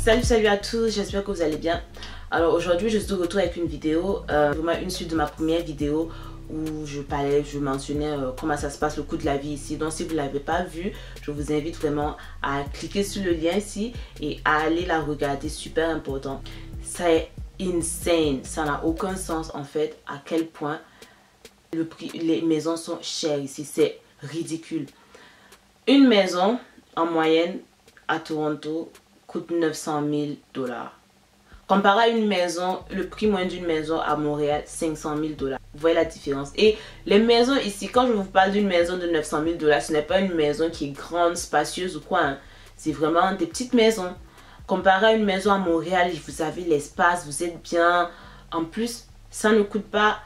Salut à tous, j'espère que vous allez bien. Alors aujourd'hui je suis de retour avec une vidéo, vraiment une suite de ma première vidéo où je mentionnais comment ça se passe le coût de la vie ici. Donc si vous ne l'avez pas vu, je vous invite vraiment à cliquer sur le lien ici et à aller la regarder, super important. C'est insane, ça n'a aucun sens en fait à quel point le prix, les maisons sont chères ici, c'est ridicule. Une maison en moyenne à Toronto coûte 900 000 $. Comparé à une maison, le prix moyen d'une maison à Montréal, 500 000 $. Vous voyez la différence. Et les maisons ici, quand je vous parle d'une maison de 900 000 $, ce n'est pas une maison qui est grande, spacieuse ou quoi. Hein. C'est vraiment des petites maisons. Comparé à une maison à Montréal, vous avez l'espace, vous êtes bien. En plus, ça ne coûte pas,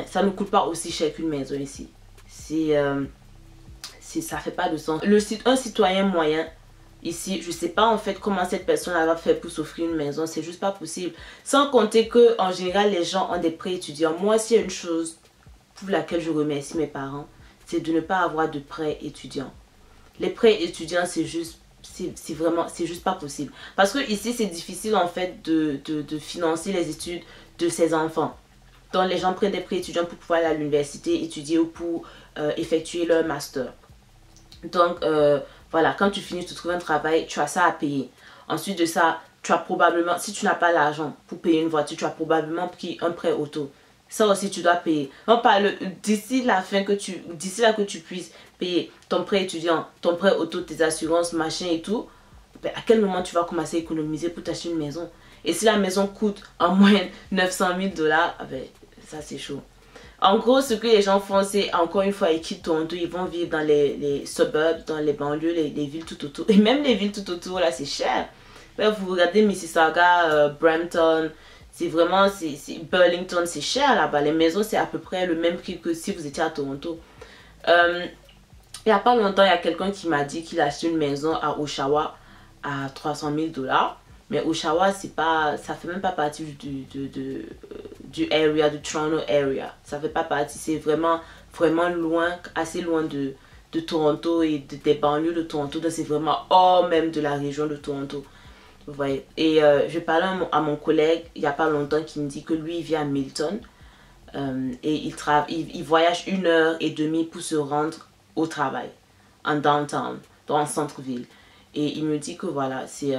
ça ne coûte pas aussi cher qu'une maison ici. Ça fait pas de sens. Un citoyen moyen ici, je sais pas en fait comment cette personne va faire pour s'offrir une maison, c'est juste pas possible. Sans compter que en général les gens ont des prêts étudiants. Moi, s'il y a une chose pour laquelle je remercie mes parents, c'est de ne pas avoir de prêts étudiants. Les prêts étudiants, c'est juste pas possible. Parce que ici c'est difficile en fait de financer les études de ses enfants. Donc les gens prennent des prêts étudiants pour pouvoir aller à l'université étudier ou pour effectuer leur master. Donc voilà, quand tu finis de trouver un travail, tu as ça à payer. Ensuite de ça, tu as probablement, si tu n'as pas l'argent pour payer une voiture, tu as probablement pris un prêt auto. Ça aussi, tu dois payer. Donc, d'ici là que tu puisses payer ton prêt étudiant, ton prêt auto, tes assurances, machin et tout, ben, à quel moment tu vas commencer à économiser pour t'acheter une maison? Et si la maison coûte en moyenne 900 000 $, ben, ça c'est chaud. En gros, ce que les gens font, c'est encore une fois, ils quittent Toronto, ils vont vivre dans les suburbs, dans les banlieues, les villes tout autour. Et même les villes tout autour, là, c'est cher. Là, vous regardez Mississauga, Brampton, c'est vraiment, Burlington, c'est cher là-bas. Les maisons, c'est à peu près le même prix que si vous étiez à Toronto. Il n'y a pas longtemps, il y a quelqu'un qui m'a dit qu'il a acheté une maison à Oshawa à 300 000 $. Mais Oshawa, ça fait même pas partie du Toronto area. Ça fait pas partie, c'est vraiment loin, assez loin de Toronto et des banlieues de Toronto. Donc c'est vraiment hors même de la région de Toronto. Vous voyez. Et je parlais à mon collègue il n'y a pas longtemps qui me dit que lui il vit à Milton. Et il voyage 1h30 pour se rendre au travail en downtown, dans le centre-ville. Et il me dit que voilà, c'est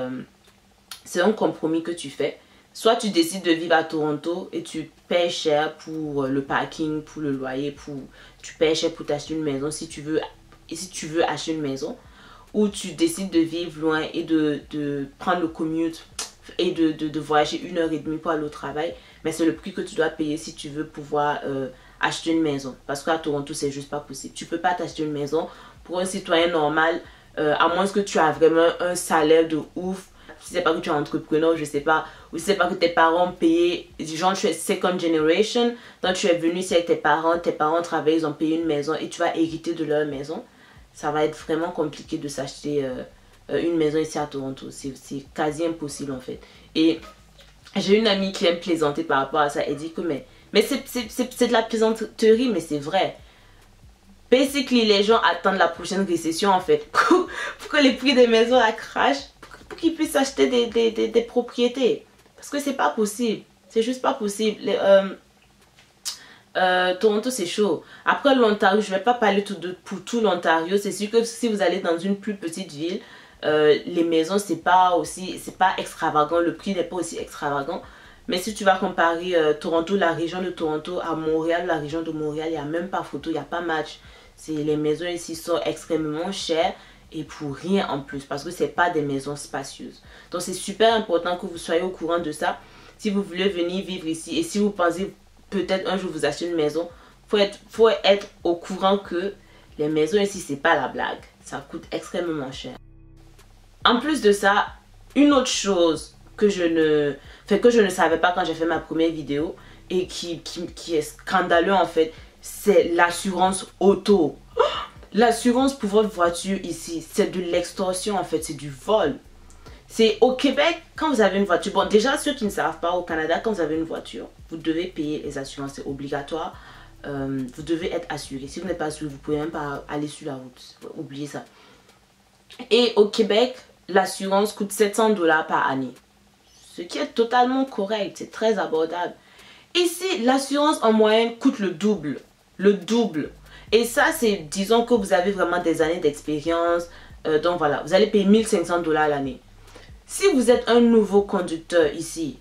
un compromis que tu fais. Soit tu décides de vivre à Toronto et tu payes cher pour le parking, pour le loyer, tu payes cher pour t'acheter une maison si tu veux acheter une maison. Ou tu décides de vivre loin et de prendre le commute et de voyager 1h30 pour aller au travail. Mais c'est le prix que tu dois payer si tu veux pouvoir acheter une maison. Parce qu'à Toronto, c'est juste pas possible. Tu peux pas t'acheter une maison pour un citoyen normal, à moins que tu as vraiment un salaire de ouf. Si c'est pas que tu es entrepreneur, je sais pas. Ou si c'est pas que tes parents ont payé, genre tu es second generation, donc tu es venu ici avec tes parents travaillent, ils ont payé une maison et tu vas hériter de leur maison. Ça va être vraiment compliqué de s'acheter une maison ici à Toronto. C'est quasi impossible en fait. Et j'ai une amie qui aime plaisanter par rapport à ça. Elle dit que mais c'est de la plaisanterie, mais c'est vrai. Basically, les gens attendent la prochaine récession en fait pour que les prix des maisons la crachent, pour qu'ils puissent acheter des propriétés. Parce que c'est pas possible. C'est juste pas possible. Toronto c'est chaud. Après l'Ontario, je vais pas parler pour tout l'Ontario. C'est sûr que si vous allez dans une plus petite ville, les maisons c'est pas extravagant. Le prix n'est pas aussi extravagant. Mais si tu vas comparer Toronto, la région de Toronto à Montréal, la région de Montréal, il n'y a même pas photo, il n'y a pas match. Les maisons ici sont extrêmement chères et pour rien en plus parce que c'est pas des maisons spacieuses. Donc c'est super important que vous soyez au courant de ça. Si vous voulez venir vivre ici et si vous pensez peut-être un jour vous acheter une maison, faut être au courant que les maisons ici c'est pas la blague. Ça coûte extrêmement cher. En plus de ça, une autre chose que je ne savais pas quand j'ai fait ma première vidéo et qui est scandaleux en fait, c'est l'assurance auto. L'assurance pour votre voiture ici, c'est de l'extorsion en fait, c'est du vol. C'est au Québec, quand vous avez une voiture, bon déjà ceux qui ne savent pas, au Canada, quand vous avez une voiture, vous devez payer les assurances, c'est obligatoire. Vous devez être assuré. Si vous n'êtes pas assuré, vous ne pouvez même pas aller sur la route. Oubliez ça. Et au Québec, l'assurance coûte 700 $ par année. Ce qui est totalement correct, c'est très abordable. Ici, l'assurance en moyenne coûte le double. Le double. Et ça, c'est, disons que vous avez vraiment des années d'expérience. Donc voilà, vous allez payer 1500 $ l'année. Si vous êtes un nouveau conducteur ici,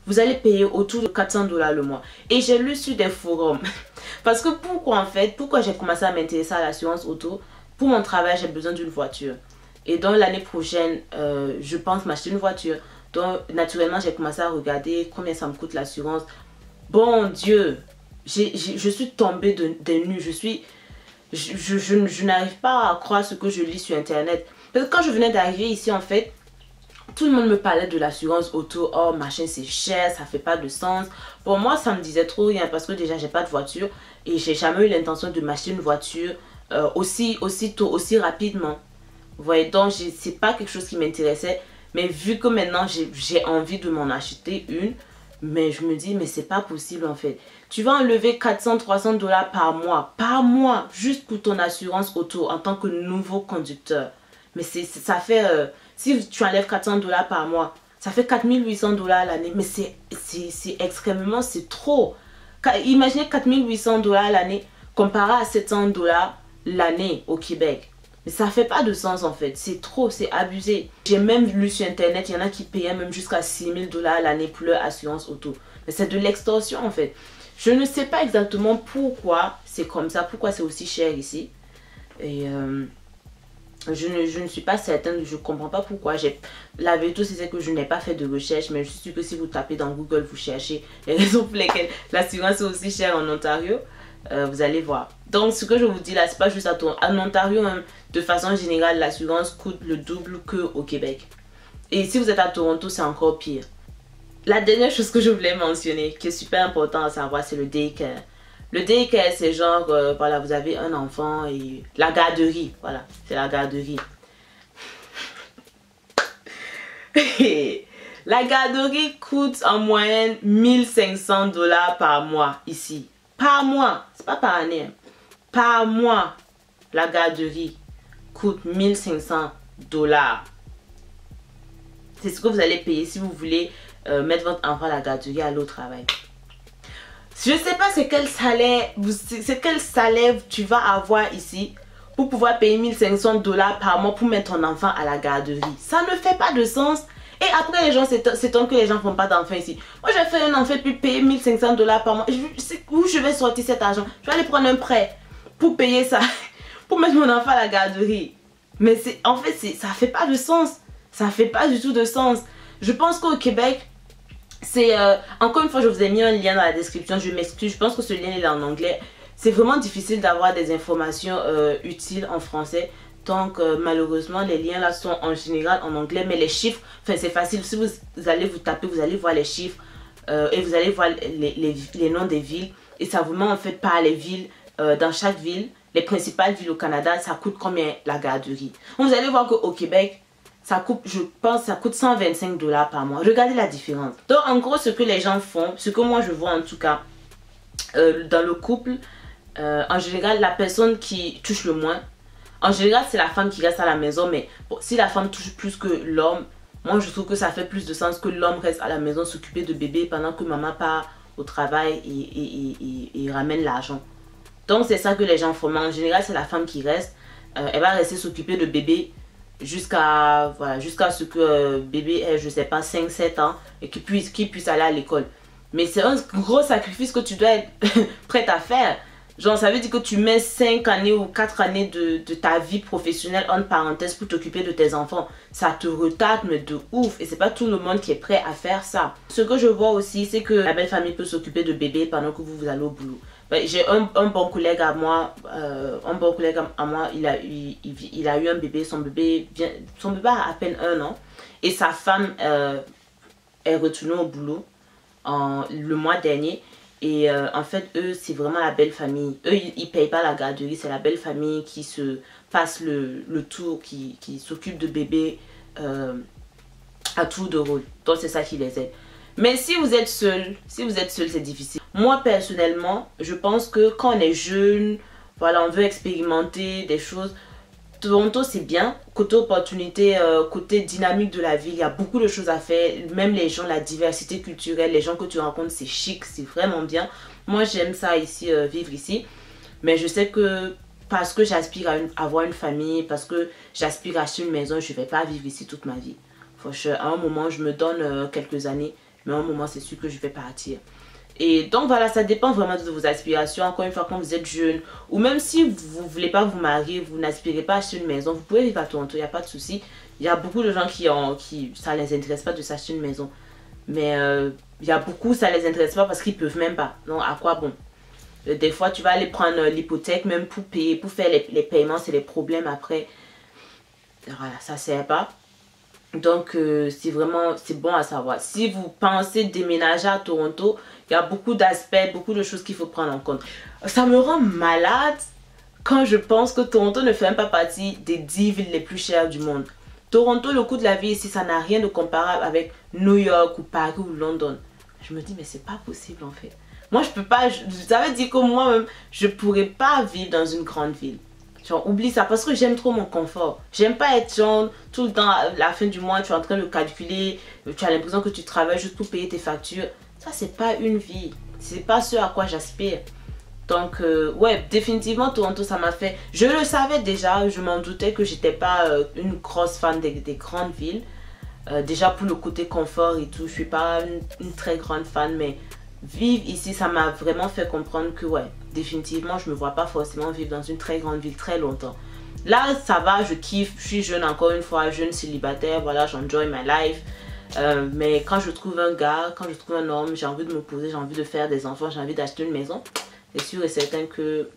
vous allez payer autour de 400 $ le mois. Et j'ai lu sur des forums. Parce que pourquoi j'ai commencé à m'intéresser à l'assurance auto? Pour mon travail, j'ai besoin d'une voiture. Et donc l'année prochaine, je pense m'acheter une voiture. Donc naturellement, j'ai commencé à regarder combien ça me coûte l'assurance. Bon Dieu, je suis tombée des nues. Je n'arrive pas à croire ce que je lis sur internet. Parce que quand je venais d'arriver ici, en fait, tout le monde me parlait de l'assurance auto. Oh machin, c'est cher, ça fait pas de sens. Pour moi, ça me disait trop rien parce que déjà, j'ai pas de voiture. Et j'ai jamais eu l'intention de m'acheter une voiture aussi tôt, aussi rapidement. Vous voyez, donc c'est pas quelque chose qui m'intéressait. Mais vu que maintenant, j'ai envie de m'en acheter une. Mais je me dis, mais c'est pas possible en fait. Tu vas enlever 400-300 $ par mois, juste pour ton assurance auto en tant que nouveau conducteur. Mais ça fait, si tu enlèves 400 $ par mois, ça fait 4800 $ l'année. Mais c'est extrêmement, c'est trop. Imaginez 4800 $ l'année comparé à 700 $ l'année au Québec. Mais ça fait pas de sens en fait, c'est trop, c'est abusé. J'ai même lu sur internet, il y en a qui payaient même jusqu'à 6000 $ l'année pour leur assurance auto. Mais c'est de l'extorsion en fait. Je ne sais pas exactement pourquoi c'est comme ça, pourquoi c'est aussi cher ici. Et je ne suis pas certaine, je ne comprends pas pourquoi. La vérité c'est que je n'ai pas fait de recherche, mais je suis sûre que si vous tapez dans Google, vous cherchez les raisons pour lesquelles l'assurance est aussi chère en Ontario. Vous allez voir. Donc ce que je vous dis là, c'est pas juste à Toronto. En Ontario même, de façon générale, l'assurance coûte le double qu'au Québec. Et si vous êtes à Toronto, c'est encore pire. La dernière chose que je voulais mentionner, qui est super important à savoir, c'est le daycare. Le daycare, c'est genre, voilà, vous avez un enfant et la garderie. Voilà, c'est la garderie. La garderie coûte en moyenne 1500 $ par mois ici. Par mois, c'est pas par année. Hein. Par mois, la garderie coûte 1500 $. C'est ce que vous allez payer si vous voulez mettre votre enfant à la garderie, aller au travail. Je sais pas c'est quel salaire tu vas avoir ici pour pouvoir payer 1500 $ par mois pour mettre ton enfant à la garderie. Ça ne fait pas de sens. Et après les gens s'étonnent que les gens font pas d'enfants ici. Moi j'ai fait un enfant puis payer 1500 $ par mois. Où je vais sortir cet argent? Je vais aller prendre un prêt pour payer ça. Pour mettre mon enfant à la garderie. Mais en fait ça fait pas de sens. Ça fait pas du tout de sens. Je pense qu'au Québec, c'est... encore une fois, je vous ai mis un lien dans la description. Je m'excuse, je pense que ce lien est en anglais. C'est vraiment difficile d'avoir des informations utiles en français. Donc malheureusement, les liens là sont en général en anglais. Mais les chiffres, enfin c'est facile. Si vous allez vous taper, vous allez voir les chiffres. Et vous allez voir les noms des villes. Et ça vous met en fait par les villes. Dans chaque ville, les principales villes au Canada, ça coûte combien la garderie. Vous allez voir qu'au Québec, ça coûte, je pense, ça coûte 125 $ par mois. Regardez la différence. Donc, en gros, ce que les gens font, ce que moi je vois en tout cas, dans le couple, en général, la personne qui touche le moins, en général, c'est la femme qui reste à la maison. Mais bon, si la femme touche plus que l'homme, moi je trouve que ça fait plus de sens que l'homme reste à la maison s'occuper de bébé pendant que maman part au travail et ramène l'argent. Donc, c'est ça que les gens font. Mais en général, c'est la femme qui reste. Elle va rester s'occuper de bébé jusqu'à ce que bébé ait, je sais pas, 5-7 ans et qu'il puisse aller à l'école. Mais c'est un gros sacrifice que tu dois être prête à faire. Genre, ça veut dire que tu mets 5 années ou 4 années de ta vie professionnelle en parenthèse pour t'occuper de tes enfants. Ça te retarde, mais de ouf. Et c'est pas tout le monde qui est prêt à faire ça. Ce que je vois aussi, c'est que la belle famille peut s'occuper de bébé pendant que vous allez au boulot. J'ai un bon collègue à moi, il a eu un bébé, son bébé a à peine 1 an. Et sa femme est retournée au boulot le mois dernier. Et en fait, eux, c'est vraiment la belle famille. Eux, ils ne payent pas la garderie, c'est la belle famille qui se passe le tour, qui s'occupe de bébé à tour de rôle. Donc, c'est ça qui les aide. Mais si vous êtes seul, c'est difficile. Moi, personnellement, je pense que quand on est jeune, voilà, on veut expérimenter des choses. Toronto c'est bien, côté opportunité, côté dynamique de la ville, il y a beaucoup de choses à faire, même les gens, la diversité culturelle, les gens que tu rencontres, c'est chic, c'est vraiment bien. Moi j'aime ça ici, vivre ici, mais je sais que parce que j'aspire à avoir une famille, parce que j'aspire à acheter une maison, je ne vais pas vivre ici toute ma vie. À un moment, je me donne quelques années, mais à un moment, c'est sûr que je vais partir. Et donc voilà, ça dépend vraiment de vos aspirations. Encore une fois, quand vous êtes jeune, ou même si vous ne voulez pas vous marier, vous n'aspirez pas à acheter une maison, vous pouvez vivre à Toronto, il n'y a pas de souci. Il y a beaucoup de gens ça ne les intéresse pas de s'acheter une maison. Mais il y a beaucoup, ça ne les intéresse pas parce qu'ils ne peuvent même pas. Donc à quoi bon? Des fois, tu vas aller prendre l'hypothèque même pour payer, pour faire les paiements, c'est les problèmes après. Voilà, ça ne sert pas. Donc, c'est bon à savoir. Si vous pensez déménager à Toronto, il y a beaucoup d'aspects, beaucoup de choses qu'il faut prendre en compte. Ça me rend malade quand je pense que Toronto ne fait même pas partie des 10 villes les plus chères du monde. Toronto, le coût de la vie ici, ça n'a rien de comparable avec New York ou Paris ou London. Je me dis, mais c'est pas possible en fait. Moi, je peux pas, vous avez dit que moi-même, je pourrais pas vivre dans une grande ville. Genre, oublie ça parce que j'aime trop mon confort. J'aime pas être genre tout le temps à la fin du mois, tu es en train de calculer, tu as l'impression que tu travailles juste pour payer tes factures. Ça, c'est pas une vie. C'est pas ce à quoi j'aspire. Donc, ouais, définitivement, Toronto, ça m'a fait... Je le savais déjà, je m'en doutais que j'étais pas une grosse fan des grandes villes. Déjà, pour le côté confort et tout, je suis pas une très grande fan, mais vivre ici, ça m'a vraiment fait comprendre que, ouais, définitivement, je me vois pas forcément vivre dans une très grande ville très longtemps. Là, ça va, je kiffe, je suis jeune encore une fois, jeune célibataire, voilà, j'enjoy my life. Mais quand je trouve un gars, quand je trouve un homme, j'ai envie de me poser, j'ai envie de faire des enfants, j'ai envie d'acheter une maison. C'est sûr et certain que,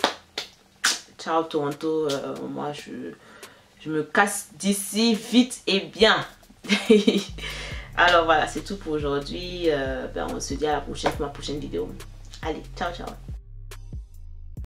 ciao Toronto, moi je me casse d'ici vite et bien. Alors voilà, c'est tout pour aujourd'hui. On se dit à la prochaine pour ma prochaine vidéo. Allez, ciao ciao.